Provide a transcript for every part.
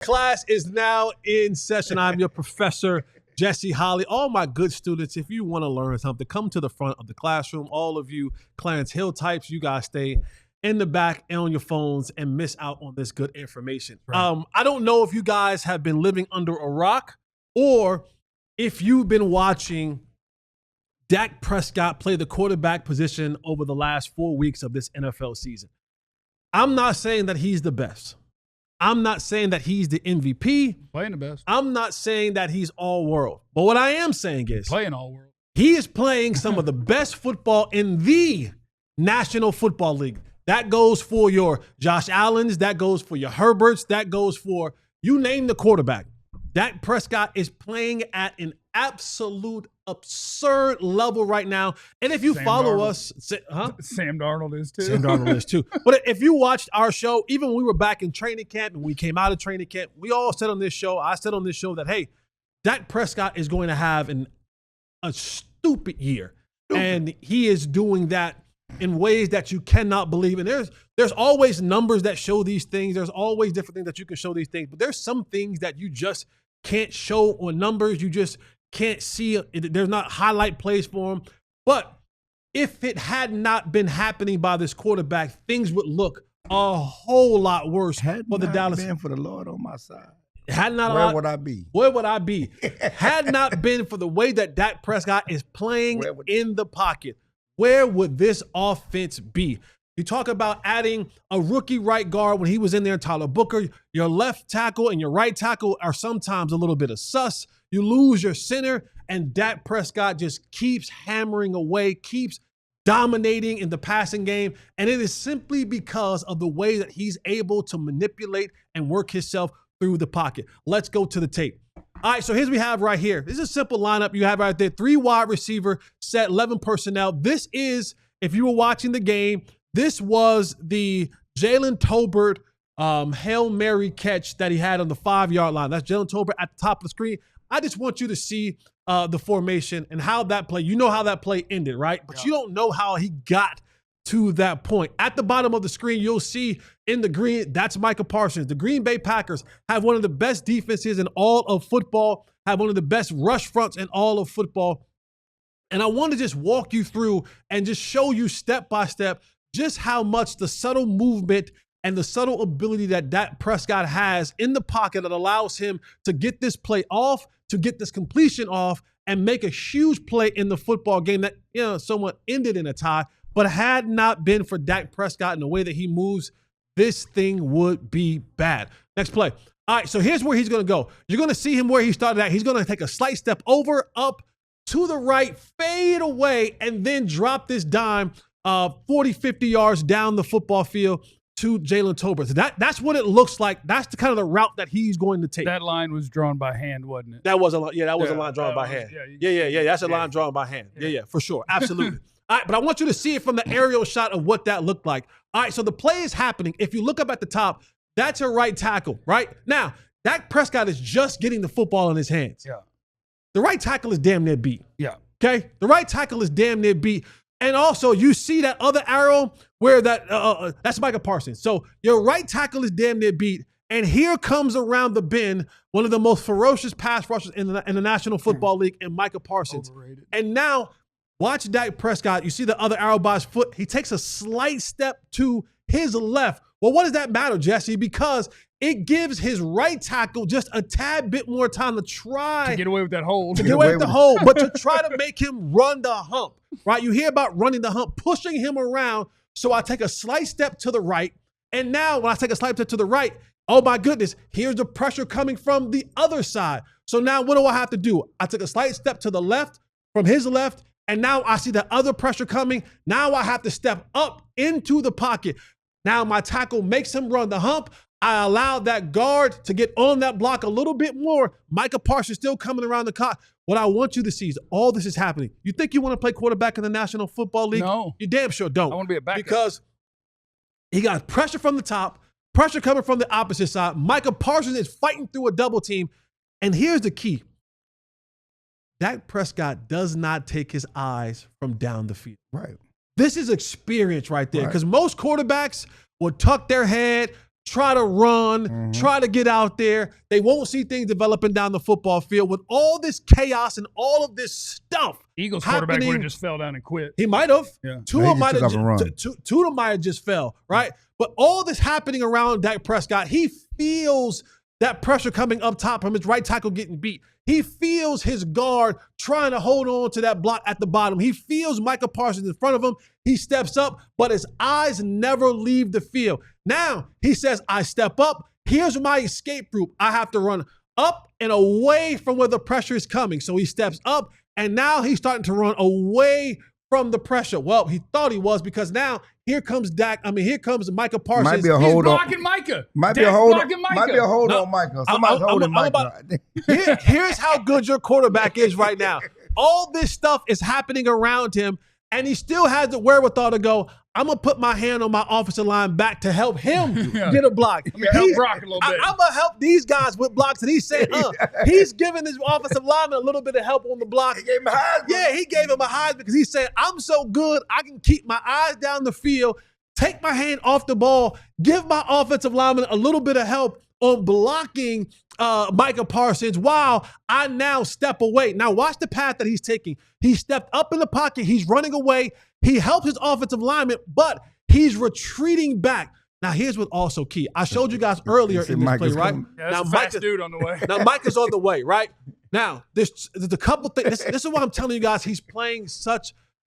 Class is now in session. I'm your professor, Jesse Holley. All my good students, if you want to learn something, come to the front of the classroom. All of you Clarence Hill types, you guys stay in the back and on your phones and miss out on this good information. Right. I don't know if you guys have been living under a rock or if you've been watching Dak Prescott play the quarterback position over the last 4 weeks of this NFL season. I'm not saying that he's the best. I'm not saying that he's the MVP. Playing the best. I'm not saying that he's all world. But what I am saying is playing all world. He is playing some of the best football in the National Football League. That goes for your Josh Allens. That goes for your Herberts. That goes for you name the quarterback. Dak Prescott is playing at an absolute absurd level right now. And if you follow us, Sam Darnold is too. Sam Darnold is too. But if you watched our show, even when we were back in training camp and we came out of training camp, we all said on this show, I said on this show that, hey, Dak Prescott is going to have a stupid year. And he is doing that in ways that you cannot believe. And there's always numbers that show these things. There's always different things that you can show these things. But there's some things that you just can't show on numbers. You just can't see. There's not highlight plays for him. But if it had not been happening by this quarterback, things would look a whole lot worse for the Dallas. Had not been for the Lord on my side, where would I be? Where would I be? Had not been for the way that Dak Prescott is playing in the pocket, where would this offense be? You talk about adding a rookie right guard when he was in there, Tyler Booker. Your left tackle and your right tackle are sometimes a little bit of sus. You lose your center, and Dak Prescott just keeps hammering away, keeps dominating in the passing game. And it is simply because of the way that he's able to manipulate and work himself through the pocket. Let's go to the tape. All right, so here's what we have right here. This is a simple lineup you have right there. 3 wide receiver set, 11 personnel. This is, if you were watching the game, this was the Jalen Tolbert Hail Mary catch that he had on the 5-yard line. That's Jalen Tolbert at the top of the screen. I just want you to see the formation and how that play, you know how that play ended, right? But you don't know how he got to that point. At the bottom of the screen, you'll see in the green, that's Micah Parsons. The Green Bay Packers have one of the best defenses in all of football, have one of the best rush fronts in all of football. And I want to just walk you through and just show you step by step just how much the subtle movement and the subtle ability that Dak Prescott has in the pocket that allows him to get this play off, to get this completion off, and make a huge play in the football game that, somewhat ended in a tie. But had not been for Dak Prescott and the way that he moves, this thing would be bad. Next play. All right, so here's where he's going to go. You're going to see him where he started at. He's going to take a slight step over, up, to the right, fade away, and then drop this dime 40, 50 yards down the football field to Jalen Tolbert. So that's what it looks like. That's the kind of the route that he's going to take. That line was drawn by hand, wasn't it? That was a line drawn by hand. Yeah. That's a line drawn by hand. Yeah, for sure. Absolutely. All right, but I want you to see it from the aerial shot of what that looked like. All right, so the play is happening. If you look up at the top, that's a right tackle, right? Now, Dak Prescott is just getting the football in his hands. Yeah. The right tackle is damn near beat. Yeah. Okay? The right tackle is damn near beat. And also, you see that other arrow where that's Micah Parsons. So your right tackle is damn near beat. And here comes around the bend one of the most ferocious pass rushers in the National Football League, and Micah Parsons. Overrated. And now, watch Dak Prescott. You see the other arrow by his foot. He takes a slight step to his left. Well, what does that matter, Jesse? Because it gives his right tackle just a tad bit more time to try to get away with that hold. To get away with the hold, but to try to make him run the hump, right? You hear about running the hump, pushing him around. So I take a slight step to the right. And now when I take a slight step to the right, oh my goodness, here's the pressure coming from the other side. So now what do I have to do? I took a slight step to the left from his left. And now I see the other pressure coming. Now I have to step up into the pocket. Now my tackle makes him run the hump. I allow that guard to get on that block a little bit more. Micah Parsons still coming around the clock. What I want you to see is all this is happening. You think you want to play quarterback in the National Football League? No. You damn sure don't. I want to be a backup. Because he got pressure from the top, pressure coming from the opposite side. Micah Parsons is fighting through a double team. And here's the key. Dak Prescott does not take his eyes from down the field. Right. This is experience right there, because most quarterbacks will tuck their head, try to run, try to get out there. They won't see things developing down the football field with all this chaos and all of this stuff. Eagles quarterback would have just fell down and quit. He might have. Yeah. Tua might have just fell, right? But all this happening around Dak Prescott, he feels that pressure coming up top from his right tackle getting beat. He feels his guard trying to hold on to that block at the bottom. He feels Micah Parsons in front of him. He steps up, but his eyes never leave the field. Now he says, I step up. Here's my escape route. I have to run up and away from where the pressure is coming. So he steps up, and now he's starting to run away from the pressure. Well, he thought he was, because now here comes here comes Micah Parsons. Might be a hold He's blocking Micah. Might be a hold on Micah. Somebody's holding Micah. Here's how good your quarterback is right now. All this stuff is happening around him, and he still has the wherewithal to go, I'm going to put my hand on my offensive line back to help him get a block. Help Brock a little bit. I'm going to help these guys with blocks. And he's saying, he's giving his offensive lineman a little bit of help on the block. He gave him a Heisman. Yeah, he gave him a Heisman because he's saying, I'm so good, I can keep my eyes down the field, take my hand off the ball, give my offensive lineman a little bit of help on blocking Micah Parsons while I now step away. Now watch the path that he's taking. He stepped up in the pocket. He's running away. He helps his offensive lineman, but he's retreating back. Now here's what's also key. I showed you guys earlier in this play, right? Yeah, now fast dude on the way. Now Micah's on the way, right? Now there's a couple things. This is what I'm telling you guys. He's playing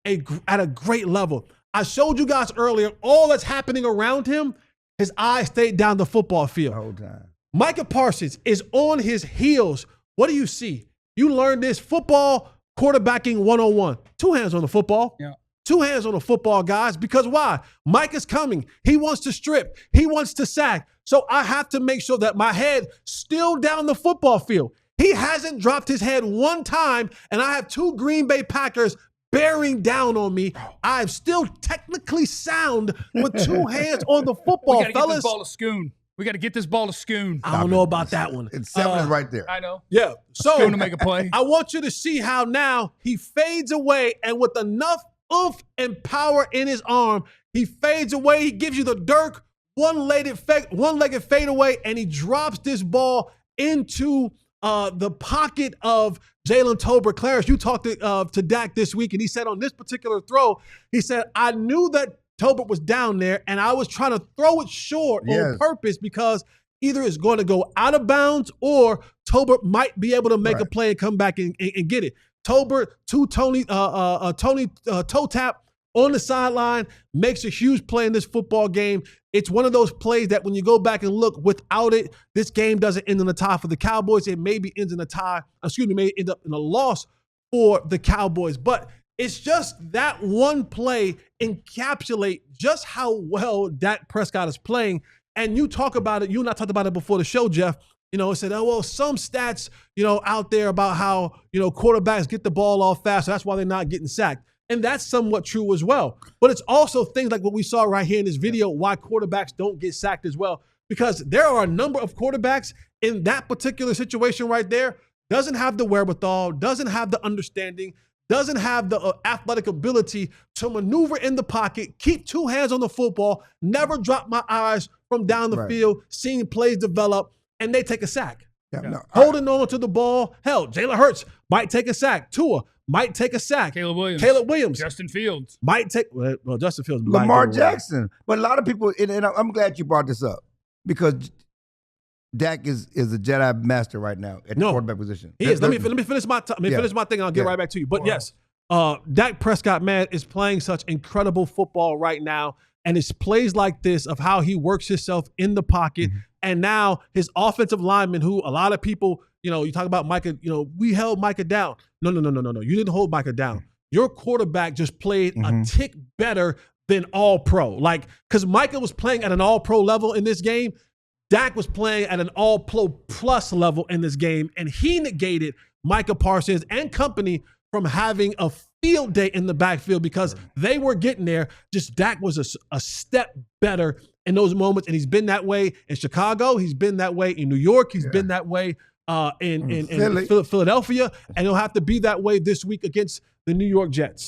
at a great level. I showed you guys earlier all that's happening around him. His eyes stayed down the football field. The whole time. Micah Parsons is on his heels. What do you see? You learned this football quarterbacking 101. Two hands on the football. Yeah. Two hands on the football, guys. Because why? Mike is coming. He wants to strip. He wants to sack. So I have to make sure that my head still down the football field. He hasn't dropped his head one time, and I have two Green Bay Packers bearing down on me. I'm still technically sound with two hands on the football, we gotta fellas. Get this ball to Schoon. We got to get this ball to Schoon. I don't know about that one. It's 7 is right there. I know. Yeah. So Schoon to make a play. I want you to see how now he fades away, and with enough oomph and power in his arm, he fades away. He gives you the Dirk one-legged fadeaway, and he drops this ball into the pocket of Jalen Tolbert. Clarence, you talked to Dak this week, and he said on this particular throw, he said, I knew that Tolbert was down there, and I was trying to throw it short on purpose because either it's going to go out of bounds or Tolbert might be able to make a play and come back and get it. Tolbert, Tony toe tap on the sideline, makes a huge play in this football game. It's one of those plays that when you go back and look, without it, this game doesn't end in a tie for the Cowboys. It maybe ends in a tie. May end up in a loss for the Cowboys. But it's just that one play encapsulate just how well Dak Prescott is playing. And you talk about it. You and I talked about it before the show, Jeff. You know, it said, oh, well, some stats, out there about how, quarterbacks get the ball off fast. So that's why they're not getting sacked. And that's somewhat true as well. But it's also things like what we saw right here in this video, why quarterbacks don't get sacked as well. Because there are a number of quarterbacks in that particular situation right there, doesn't have the wherewithal, doesn't have the understanding, doesn't have the athletic ability to maneuver in the pocket, keep two hands on the football, never drop my eyes from down the field, seeing plays develop, and they take a sack. Holding on to the ball. Hell, Jalen Hurts might take a sack. Tua might take a sack. Caleb Williams. Justin Fields. Might take, well, Justin Fields. Lamar Jackson. But a lot of people, and I'm glad you brought this up because Dak is a Jedi master right now at the quarterback position. He is. Let me finish my finish my thing. I'll get right back to you. But yes, Dak Prescott, man, is playing such incredible football right now. And it's plays like this of how he works himself in the pocket. And now his offensive lineman, who a lot of people, you talk about Micah, we held Micah down. No. You didn't hold Micah down. Your quarterback just played a tick better than all pro. Because Micah was playing at an all pro level in this game. Dak was playing at an all pro plus level in this game. And he negated Micah Parsons and company from having a field day in the backfield because they were getting there. Just Dak was a step better in those moments, and he's been that way in Chicago. He's been that way in New York. He's been that way in Philadelphia, and he'll have to be that way this week against the New York Jets.